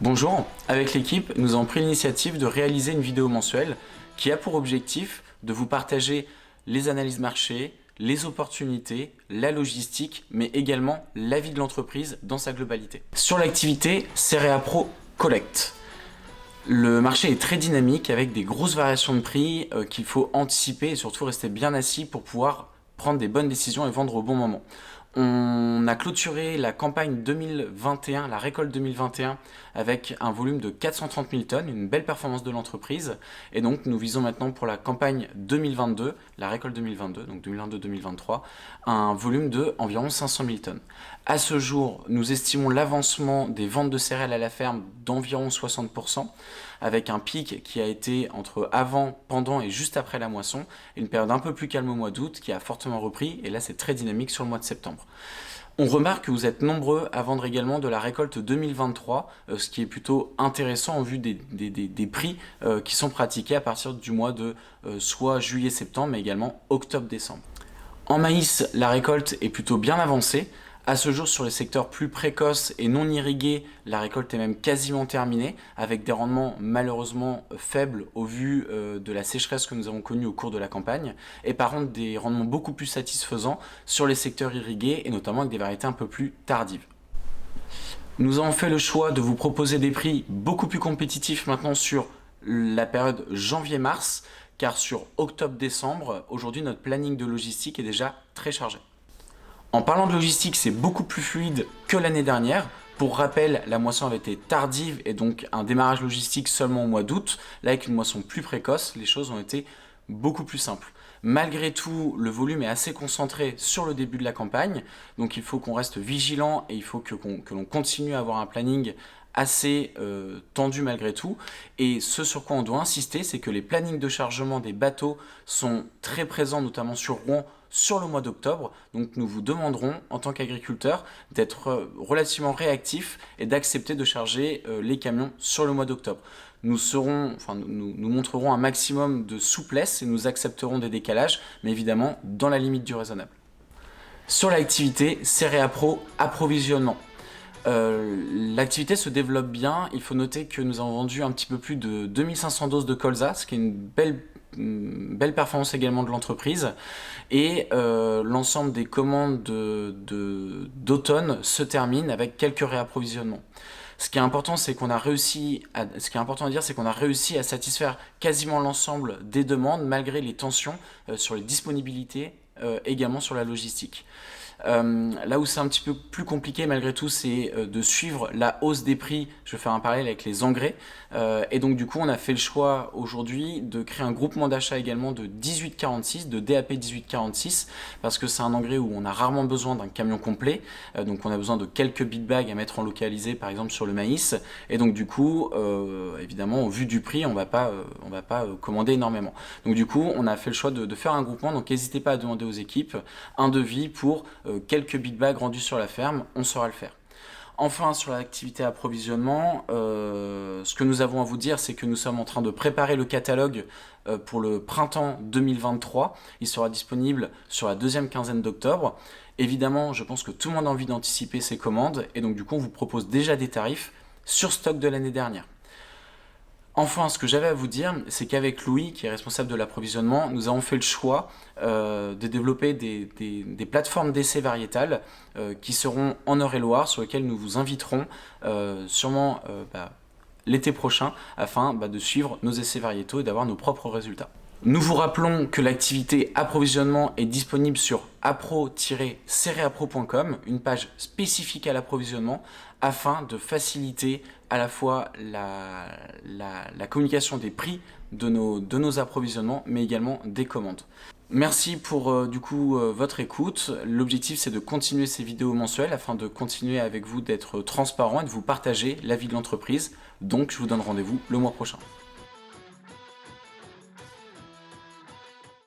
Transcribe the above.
Bonjour, avec l'équipe, nous avons pris l'initiative de réaliser une vidéo mensuelle qui a pour objectif de vous partager les analyses marché, les opportunités, la logistique, mais également la vie de l'entreprise dans sa globalité. Sur l'activité Cerea Pro Collect, le marché est très dynamique avec des grosses variations de prix qu'il faut anticiper et surtout rester bien assis pour pouvoir prendre des bonnes décisions et vendre au bon moment. On a clôturé la campagne 2021, la récolte 2021, avec un volume de 430 000 tonnes, une belle performance de l'entreprise. Et donc nous visons maintenant pour la campagne 2022, la récolte 2022, donc 2022-2023, un volume de environ 500 000 tonnes. À ce jour, nous estimons l'avancement des ventes de céréales à la ferme d'environ 60%, avec un pic qui a été entre avant, pendant et juste après la moisson, et une période un peu plus calme au mois d'août qui a fortement repris, et là c'est très dynamique sur le mois de septembre. On remarque que vous êtes nombreux à vendre également de la récolte 2023, ce qui est plutôt intéressant en vue des prix qui sont pratiqués à partir du mois de soit juillet-septembre, mais également octobre-décembre. En maïs, la récolte est plutôt bien avancée. À ce jour, sur les secteurs plus précoces et non irrigués, la récolte est même quasiment terminée, avec des rendements malheureusement faibles au vu de la sécheresse que nous avons connue au cours de la campagne, et par contre des rendements beaucoup plus satisfaisants sur les secteurs irrigués, et notamment avec des variétés un peu plus tardives. Nous avons fait le choix de vous proposer des prix beaucoup plus compétitifs maintenant sur la période janvier-mars, car sur octobre-décembre, aujourd'hui notre planning de logistique est déjà très chargé. En parlant de logistique, c'est beaucoup plus fluide que l'année dernière. Pour rappel, la moisson avait été tardive et donc un démarrage logistique seulement au mois d'août. Là, avec une moisson plus précoce, les choses ont été beaucoup plus simples. Malgré tout, le volume est assez concentré sur le début de la campagne, donc il faut qu'on reste vigilant et il faut que l'on continue à avoir un planning assez tendu malgré tout. Et ce sur quoi on doit insister, c'est que les plannings de chargement des bateaux sont très présents, notamment sur Rouen, sur le mois d'octobre. Donc nous vous demanderons, en tant qu'agriculteurs, d'être relativement réactifs et d'accepter de charger les camions sur le mois d'octobre. Nous montrerons un maximum de souplesse et nous accepterons des décalages, mais évidemment dans la limite du raisonnable. Sur l'activité Cerea Pro approvisionnement. L'activité se développe bien. Il faut noter que nous avons vendu un petit peu plus de 2500 doses de colza, ce qui est une belle performance également de l'entreprise. Et l'ensemble des commandes d'automne se termine avec quelques réapprovisionnements. Ce qui est important, c'est qu'on a réussi à satisfaire quasiment l'ensemble des demandes malgré les tensions sur les disponibilités, également sur la logistique. Là où c'est un petit peu plus compliqué malgré tout, c'est de suivre la hausse des prix. Je vais faire un parallèle avec les engrais. Et donc du coup, on a fait le choix aujourd'hui de créer un groupement d'achat également de 1846, de DAP 1846, parce que c'est un engrais où on a rarement besoin d'un camion complet. Donc on a besoin de quelques big bags à mettre en localisé, par exemple sur le maïs. Et donc du coup, évidemment, au vu du prix, on va pas commander énormément. Donc du coup, on a fait le choix de faire un groupement. Donc n'hésitez pas à demander aux équipes un devis pour quelques big bags rendus sur la ferme, on saura le faire. Enfin, sur l'activité approvisionnement, ce que nous avons à vous dire, c'est que nous sommes en train de préparer le catalogue pour le printemps 2023. Il sera disponible sur la deuxième quinzaine d'octobre. Évidemment, je pense que tout le monde a envie d'anticiper ses commandes et donc du coup, on vous propose déjà des tarifs sur stock de l'année dernière. Enfin, ce que j'avais à vous dire, c'est qu'avec Louis, qui est responsable de l'approvisionnement, nous avons fait le choix de développer des plateformes d'essai variétales qui seront en Eure-et-Loire, sur lesquelles nous vous inviterons sûrement l'été prochain afin de suivre nos essais variétaux et d'avoir nos propres résultats. Nous vous rappelons que l'activité approvisionnement est disponible sur apro-cereapro.com, une page spécifique à l'approvisionnement, afin de faciliter à la fois la communication des prix de nos approvisionnements, mais également des commandes. Merci pour votre écoute. L'objectif, c'est de continuer ces vidéos mensuelles afin de continuer avec vous d'être transparent et de vous partager la vie de l'entreprise. Donc, je vous donne rendez-vous le mois prochain.